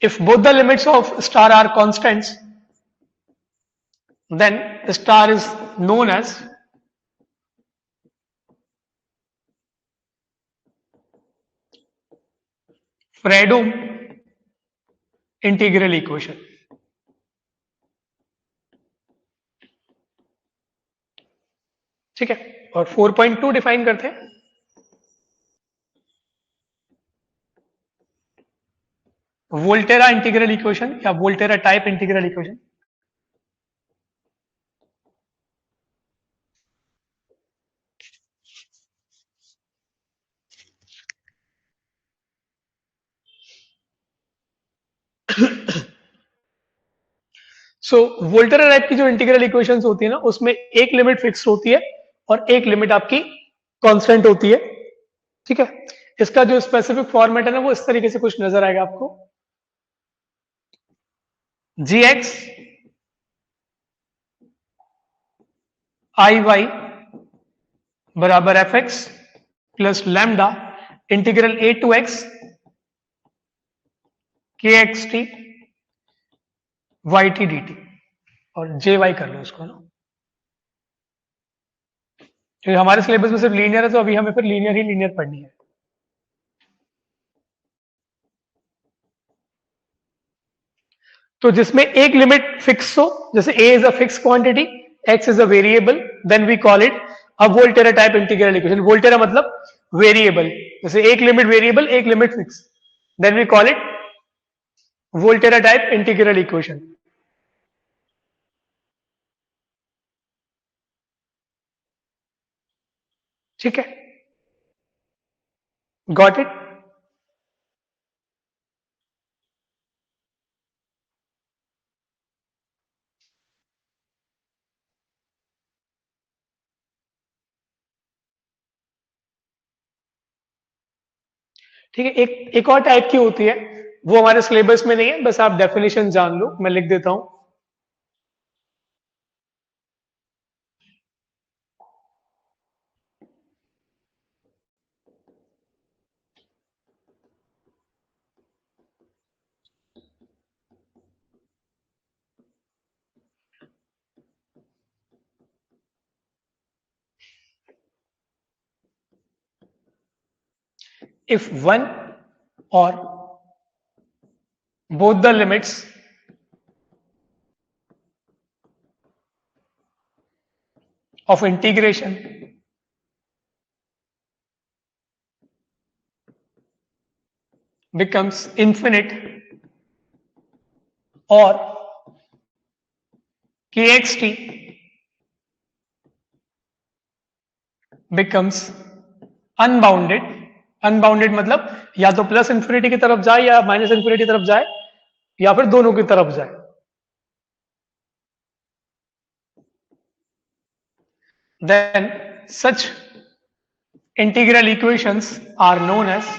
If both the limits of star are constants, then the star is known as Fredholm integral equation. ठीक है, और 4.2 डिफाइन करते हैं, वोल्टेरा इंटीग्रल इक्वेशन या Volterra type integral equation. So Volterra type की जो integral equations होती है ना, उसमें एक लिमिट फिक्स होती है और एक लिमिट आपकी कांस्टेंट होती है, ठीक है। इसका जो स्पेसिफिक फॉर्मेट है ना वो इस तरीके से कुछ नजर आएगा आपको, gx आई वाई बराबर f x plus lambda integral a to x k x t y t d t, और जे वाई कर लो इसको ना, क्योंकि हमारे सिलेबस में सिर्फ लीनियर है तो अभी हमें फिर लीनियर ही लीनियर पढ़नी है। तो जिसमें एक लिमिट फिक्स हो, जैसे a is a fix quantity, x is a variable, then we call it a Volterra type integral equation. Volterra मतलब वेरिएबल, जैसे एक लिमिट वेरिएबल एक limit fix, then we call it Volterra type integral equation. ठीक है, got it. ठीक है, एक और टाइप की होती है, वो हमारे सिलेबस में नहीं है, बस आप डेफिनेशन जान लो, मैं लिख देता हूं। If one or both the limits of integration becomes infinite or kxt becomes unbounded, unbounded मतलब या तो प्लस इंफिनिटी की तरफ जाए या माइनस इंफिनिटी की तरफ जाए या फिर दोनों की तरफ जाए, then such integral equations are known as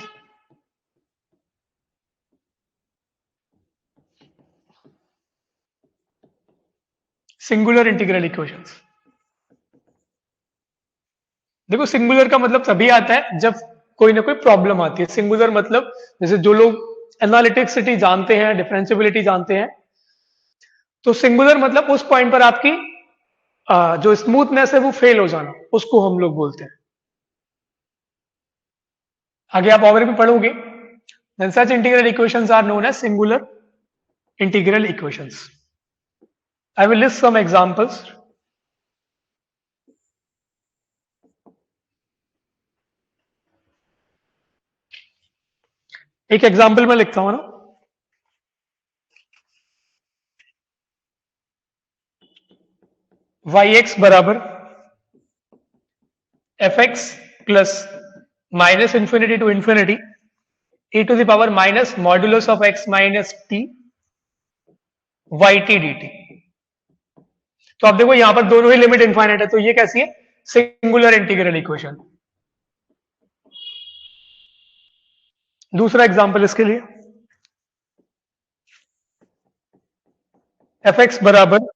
singular integral equations. देखो सिंगुलर का मतलब तभी आता है जब कोई ना कोई प्रॉब्लम आती है। सिंगुलर मतलब जैसे जो लोग एनालिटिक्सिटी जानते हैं, डिफरेंशियबिलिटी जानते हैं, तो सिंगुलर मतलब उस पॉइंट पर आपकी जो स्मूथनेस है वो फेल हो जाना, उसको हम लोग बोलते हैं। आगे आप और भी पढ़ोगे, then such integral equations are known as singular integral equations. I will list some examples. एक एग्जाम्पल मैं लिखता हूं ना, वाई एक्स बराबर f x plus minus infinity to infinity e to the power minus modulus of x minus t y t d t. तो आप देखो यहां पर दोनों ही लिमिट इनफाइनाइट है, तो ये कैसी है? Singular integral equation. दूसरा एग्जाम्पल इसके लिए, एफ एक्स बराबर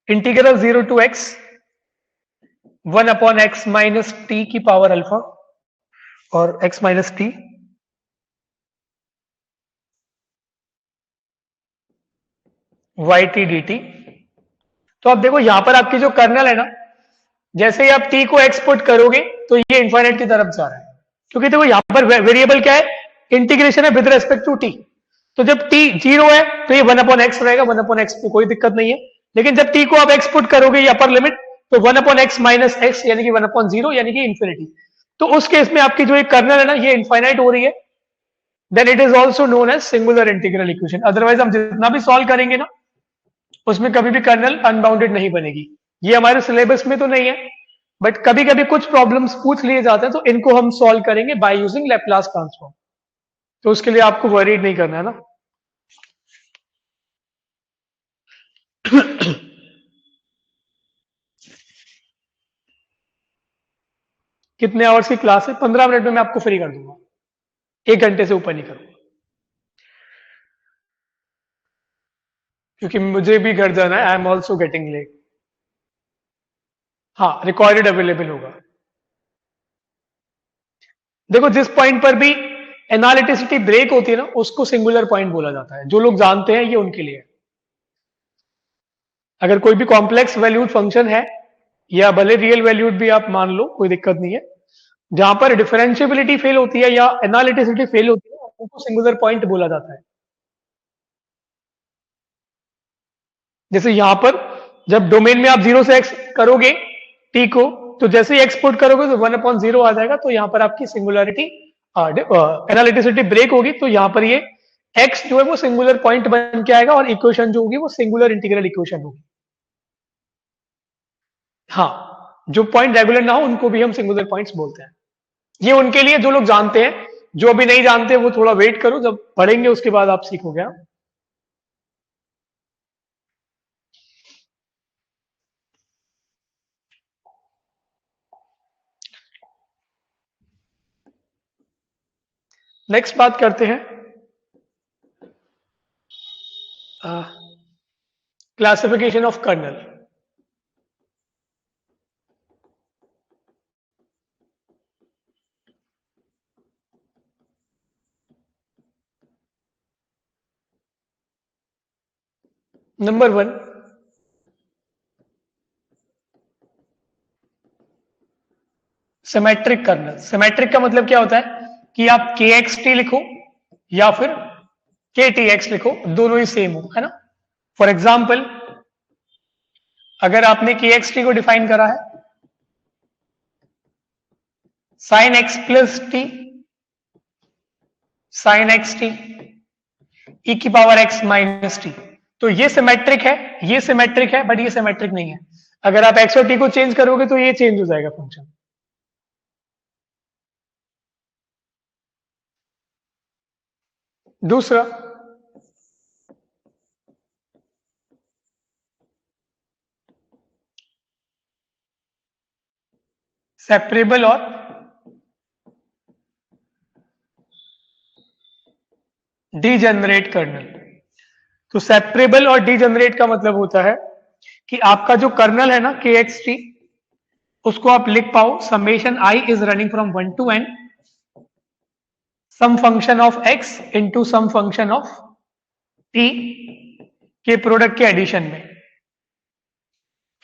integral 0 to x 1 upon x minus t की पावर अल्फा और x minus t y t d t. तो अब देखो यहां पर आपकी जो कर्नल है ना, जैसे ही आप टी को एक्सपोर्ट करोगे तो ये इनफाइनाइट की तरफ जा रहा है, क्योंकि देखो यहां पर वेरिएबल क्या है? इंटीग्रेशन है विद रेस्पेक्ट टू टी। तो जब टी जीरो है तो ये 1 अपॉन एक्स रहेगा, 1 अपॉन एक्स में कोई दिक्कत नहीं है। लेकिन जब टी को आप एक्सपोर्ट करोगे ये अपर लिमिट, तो 1 अपॉन एक्स माइनस एक्स यानी कि 1 अपॉन जीरो यानी कि इंफिनिटी। तो उस केस में आपकी जो एक कर्नल है ना ये इनफाइनाइट हो रही है, then it is also known as singular integral equation. Otherwise हम जितना भी सॉल्व करेंगे ना उसमें कभी भी कर्नल अनबाउंडेड नहीं बनेगी। ये हमारे सिलेबस में तो नहीं है, बट कभी कभी कुछ प्रॉब्लम्स पूछ लिए जाते हैं तो इनको हम सॉल्व करेंगे बाय यूजिंग लैप्लास ट्रांसफॉर्म। तो उसके लिए आपको वरीड नहीं करना है ना। कितने आवर्स की क्लास है? 15 मिनट में मैं आपको फ्री कर दूंगा, 1 घंटे से ऊपर नहीं करूंगा, क्योंकि मुझे भी घर जाना है। I am also getting late. हाँ, रिकॉर्डेड अवेलेबल होगा। देखो, जिस पॉइंट पर भी एनालिटिसिटी ब्रेक होती है ना, उसको सिंगुलर पॉइंट बोला जाता है। जो लोग जानते हैं, ये उनके लिए है। अगर कोई भी कॉम्प्लेक्स वैल्यूड फंक्शन है, या भले रियल वैल्यूड भी आप मान लो, कोई दिक्कत नहीं है, जहां पर डिफरेंशिएबिलिटी फेल होती है या एनालिटिसिटी फेल होती है, उनको सिंगुलर पॉइंट बोला जाता है। जैसे यहां पर जब डोमेन में आप 0 से x करोगे t को, तो जैसे ही एक्स पुट करोगे तो 1/0 आ जाएगा। तो यहां पर आपकी सिंगुलरिटी एनालिटिसिटी ब्रेक होगी, तो यहां पर ये x जो है वो सिंगुलर पॉइंट बन के आएगा, और इक्वेशन जो होगी वो सिंगुलर इंटीग्रल इक्वेशन होगी। हाँ, जो पॉइंट रेगुलर ना हो उनको भी हम सिंगुलर पॉइंट्स बोलते हैं। ये उनके लिए जो लोग जानते हैं। जो अभी नहीं जानते वो थोड़ा वेट करो, जब पढ़ेंगे उसके बाद आप सीखोगे। हाँ? नेक्स्ट बात करते हैं classification of kernel. Number 1, symmetric kernel. Symmetric का मतलब क्या होता है कि आप के एक्स टी लिखो या फिर के टी एक्स लिखो, दोनों ही सेम हो, है ना। फॉर एग्जाम्पल, अगर आपने के एक्स टी को डिफाइन करा है sine x plus T, sign x T E की पावर एक्स माइनस टी, तो ये सिमेट्रिक है, ये सिमेट्रिक है, बट ये सिमेट्रिक नहीं है। अगर आप एक्स और टी को चेंज करोगे तो ये चेंज हो जाएगा फंक्शन। दूसरा, सेपरेबल और डीजेनरेट कर्नल। तो सेपरेबल और डीजेनरेट का मतलब होता है कि आपका जो कर्नल है ना के एक्स टी, उसको आप लिख पाओ summation i is running from 1 to n some function of x into some function of t के प्रोडक्ट के एडिशन में।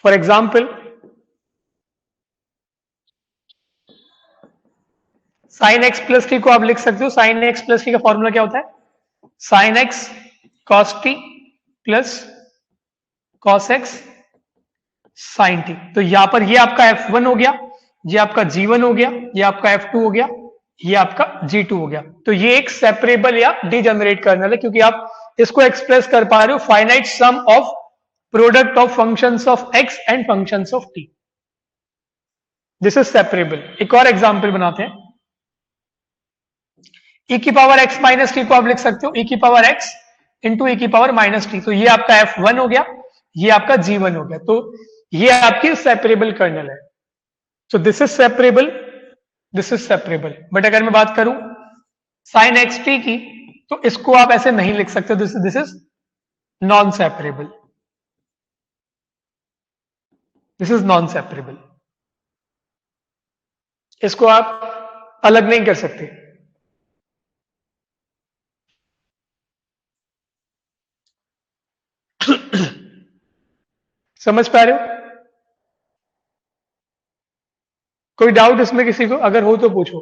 For example, sine x plus t को आप लिख सकते हो, साइन एक्स प्लस टी का फॉर्मूला क्या होता है? Sine x cos t plus cos x sine t. तो यहां पर ये आपका F1 हो गया, ये आपका G1 हो गया, ये आपका F2 हो गया, ये आपका G2 हो गया। तो ये एक सेपरेबल या डीजेनरेट कर्नल है, क्योंकि आप इसको एक्सप्रेस कर पा रहे हो finite sum of product of functions of x and functions of t। This is separable. एक और एग्जांपल बनाते हैं। e की पावर x माइनस टी को आप लिख सकते हो e की पावर x इंटू e की पावर माइनस टी। तो ये आपका F1 हो गया, ये आपका G1 हो गया। तो ये आपकी सेपरेबल कर्नल है। सो this is separable, this is separable. But अगर मैं बात करूं साइन एक्स टी की, तो इसको आप ऐसे नहीं लिख सकते। This is non separable, this is non separable. इसको आप अलग नहीं कर सकते। समझ पा रहे हो? कोई डाउट इसमें किसी को अगर हो तो पूछो।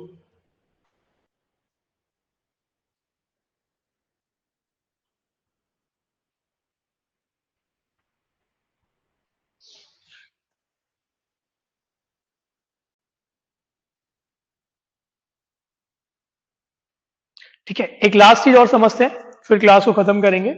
ठीक है, एक लास्ट चीज और समझते हैं, फिर क्लास को खत्म करेंगे।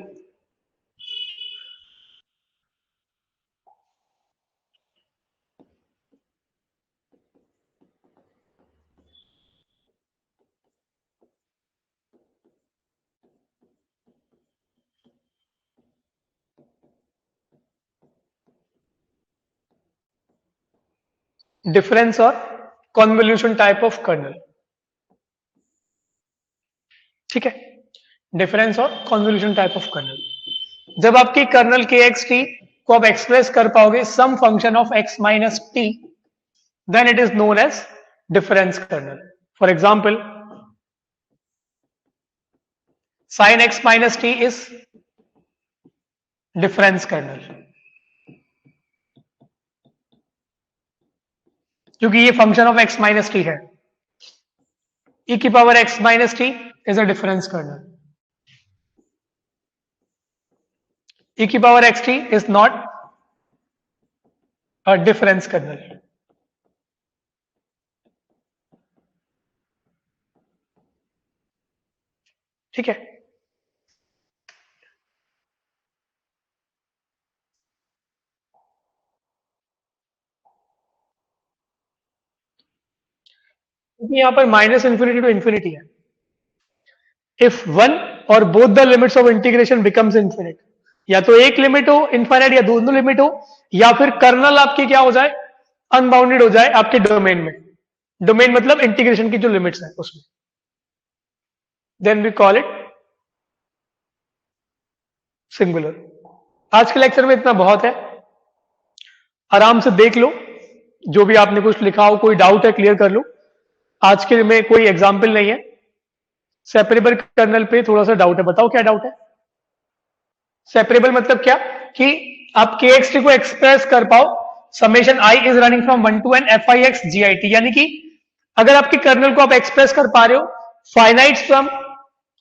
डिफरेंस और कॉन्वोल्यूशन टाइप ऑफ कर्नल। ठीक है, डिफरेंस और कॉन्वोल्यूशन टाइप ऑफ कर्नल। जब आपकी कर्नल के एक्स टी को आप एक्सप्रेस कर पाओगे some function of x minus t, then it is known as difference kernel. For example, sin x minus t is difference kernel, क्योंकि ये function of x minus t है। e की power x minus t is a difference kernel. e की power x t is not a difference kernel. ठीक है, क्योंकि यहां पर माइनस इंफिनिटी टू इंफिनिटी है। इफ वन और both the limits of integration becomes infinite, या तो एक लिमिट हो इनफाइनाइट या दोनों लिमिट हो, या फिर कर्नल आपकी क्या हो जाए, अनबाउंडेड हो जाए आपके डोमेन में। डोमेन मतलब इंटीग्रेशन की जो लिमिट्स है उसमें, then we call it singular. आज के लेक्चर में इतना बहुत है, आराम से देख लो, जो भी आपने कुछ लिखा हो, कोई डाउट है क्लियर कर लो। आज के में कोई एग्जाम्पल नहीं है। सेपरेबल कर्नल पे थोड़ा सा डाउट है, बताओ क्या डाउट है। सेपरेबल मतलब क्या, कि आप के एक्स टी को एक्सप्रेस कर पाओ summation i is running from 1 to n f i x g i t, यानी कि अगर आपकी कर्नल को आप एक्सप्रेस कर पा रहे हो finite sum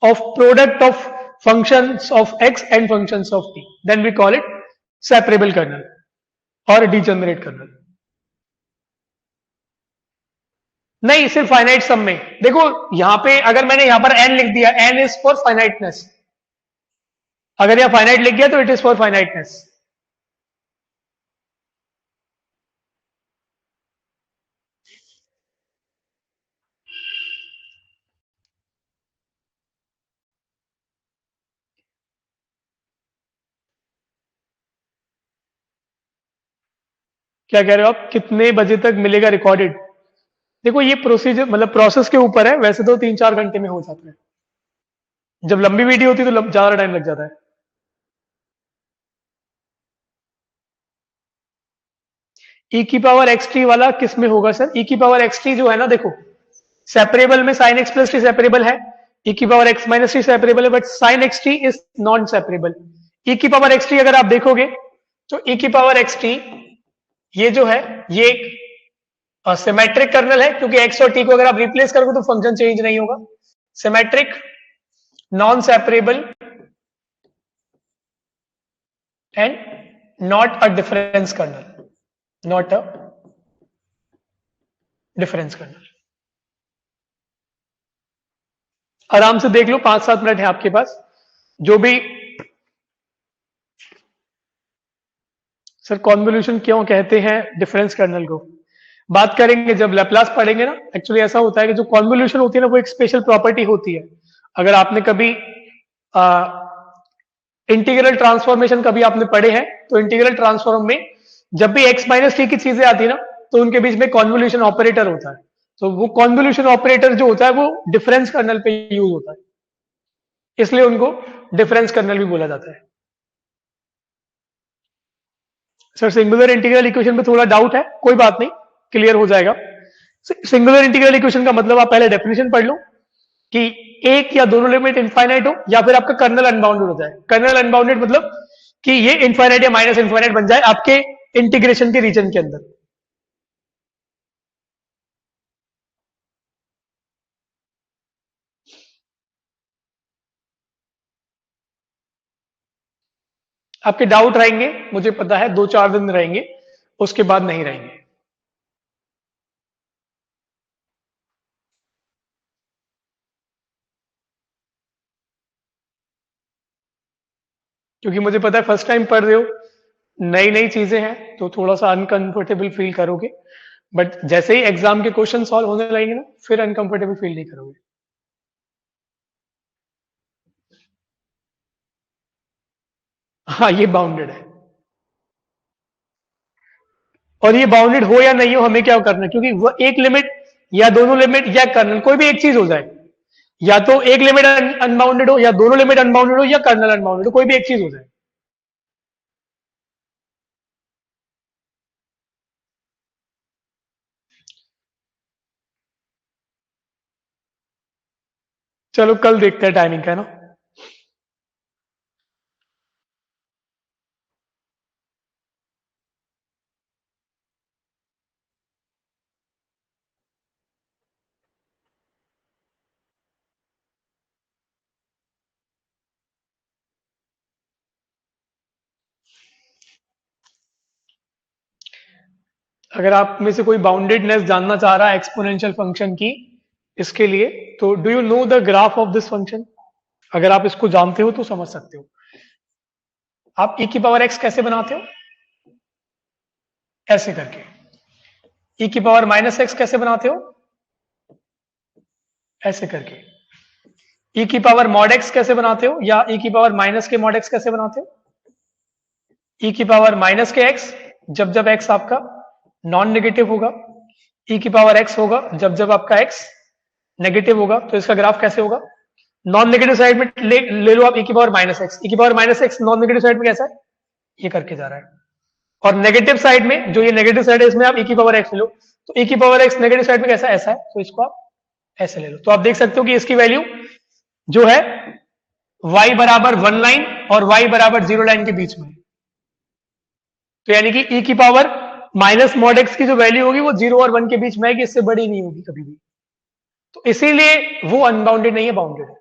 of product of functions of x and functions of t, then we call it separable kernel और डिजेनरेट कर्नल। नहीं, सिर्फ फाइनाइट सम में। देखो यहां पे अगर मैंने यहां पर एन लिख दिया, एन इज फॉर फाइनाइटनेस, अगर यहां फाइनाइट लिख गया तो इट इज फॉर फाइनाइटनेस। क्या कह रहे हो आप, कितने बजे तक मिलेगा रिकॉर्डेड। देखो ये प्रोसीजर मतलब प्रोसेस के ऊपर है, वैसे तो 3-4 घंटे में हो जाता है, जब लंबी वीडियो होती है तो ज्यादा टाइम लग जाता है। ई की पावर एक्स टी वाला किस में होगा सर, ई की पावर एक्स टी जो है ना, देखो सेपरेबल में sine x plus t separable है, ई की power x minus t separable है, but sine x t is non separable. E की पावर एक्स टी अगर आप देखोगे तो ई की पावर एक्स टी ये जो है ये एक सिमेट्रिक कर्नल है, क्योंकि एक्स और टी को अगर आप रिप्लेस करोगे तो फंक्शन चेंज नहीं होगा। Symmetric, non separable and not a difference kernel, not a difference kernel. आराम से देख लो, 5-7 मिनट है आपके पास। जो भी सर कॉन्वोल्यूशन क्यों कहते हैं डिफरेंस कर्नल को, बात करेंगे जब लैप्लास पढ़ेंगे ना। एक्चुअली ऐसा होता है कि जो कॉन्वोल्यूशन होती है ना वो एक स्पेशल प्रॉपर्टी होती है। अगर आपने कभी इंटीग्रल ट्रांसफॉर्मेशन कभी आपने पढ़े हैं तो इंटीग्रल ट्रांसफॉर्म में जब भी एक्स माइनस टी की चीजें आती है ना तो उनके बीच में कॉन्वोल्यूशन ऑपरेटर होता है। तो वो कॉन्वोल्यूशन ऑपरेटर जो होता है वो डिफरेंस कर्नल पे यूज होता है, इसलिए उनको डिफरेंस कर्नल भी बोला जाता है। सर सिंगुलर इंटीग्रल इक्वेशन पे थोड़ा डाउट है, कोई बात नहीं, क्लियर हो जाएगा। सिंगुलर इंटीग्रल इक्वेशन का मतलब आप पहले डेफिनेशन पढ़ लो कि एक या दोनों लिमिट इनफाइनाइट हो या फिर आपका कर्नल अनबाउंडेड हो जाए। कर्नल अनबाउंडेड मतलब कि ये इनफाइनाइट या माइनस इनफाइनाइट बन जाए आपके इंटीग्रेशन के रीजन के अंदर। आपके डाउट रहेंगे, मुझे पता है 2-4 दिन रहेंगे, उसके बाद नहीं रहेंगे। क्योंकि मुझे पता है फर्स्ट टाइम पढ़ रहे हो, नई नई चीजें हैं तो थोड़ा सा अनकंफर्टेबल फील करोगे, बट जैसे ही एग्जाम के क्वेश्चन सॉल्व होने लगेंगे ना फिर अनकंफर्टेबल फील नहीं करोगे। हाँ ये बाउंडेड है, और ये बाउंडेड हो या नहीं हो हमें क्या करना है, क्योंकि वो एक लिमिट या दोनों लिमिट या कर्नल, कोई भी एक चीज हो जाए, या तो एक लिमिट अनबाउंडेड हो या दोनों लिमिट अनबाउंडेड हो या कर्नल अनबाउंडेड हो, कोई भी एक चीज हो जाए। चलो कल देखते हैं टाइमिंग का, है ना। अगर आप में से कोई बाउंडेडनेस जानना चाह रहा है एक्सपोनेंशियल फंक्शन की, इसके लिए, तो do you know the graph of this function? अगर आप इसको जानते हो तो समझ सकते हो। आप e की पावर x कैसे बनाते हो? ऐसे करके। e की पावर माइनस एक्स कैसे बनाते हो? ऐसे करके। e की पावर मॉड x कैसे बनाते हो, या e की पावर माइनस के मॉड x कैसे बनाते हो? e की पावर माइनस के x, जब जब x आपका नॉन नेगेटिव होगा। e की पावर x होगा जब जब आपका x नेगेटिव होगा। तो इसका ग्राफ कैसे होगा? नॉन नेगेटिव साइड में ले लो आप e की पावर माइनस एक्स, e की power minus x non negative side में कैसा है? ये करके जा रहा है। और नेगेटिव साइड में, जो ये नेगेटिव साइड है, इसमें आप e की पावर x ले लो, तो e की पावर x नेगेटिव साइड में कैसा है? ऐसा है, तो इसको आप ऐसे ले लो। तो आप देख सकते हो कि इसकी वैल्यू जो है y बराबर 1 लाइन और y बराबर 0 लाइन के बीच में। तो यानी कि e की पावर माइनस मॉड x की जो वैल्यू होगी वो 0 और 1 के बीच में है, कि इससे बड़ी नहीं होगी कभी भी। तो इसीलिए वो अनबाउंडेड नहीं है, बाउंडेड है,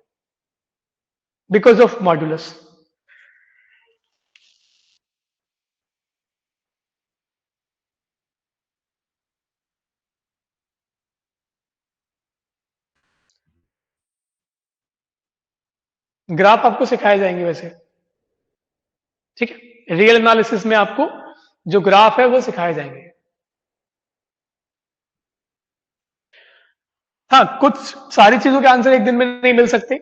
बिकॉज ऑफ मॉड्यूलस। ग्राफ आपको सिखाए जाएंगे वैसे, ठीक है। रियल एनालिसिस में आपको जो ग्राफ है वो सिखाए जाएंगे। हाँ, कुछ सारी चीजों के आंसर एक दिन में नहीं मिल सकते,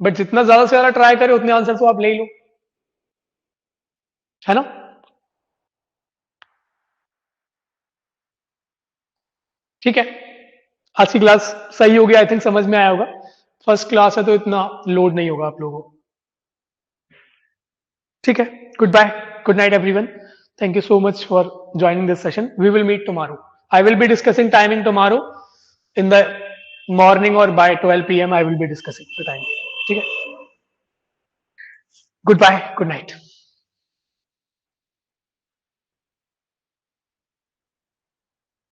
बट जितना ज्यादा से ज्यादा ट्राई करें उतने आंसर तो आप ले ही लो, है ना। ठीक है, आज की क्लास सही होगी, आई थिंक समझ में आया होगा। फर्स्ट क्लास है तो इतना लोड नहीं होगा आप लोगों को। ठीक है, good bye, good night everyone. Thank you so much for joining this session. We will meet tomorrow. I will be discussing timing tomorrow in the morning, और by 12 PM I will be discussing the time. ठीक है, good bye, good night.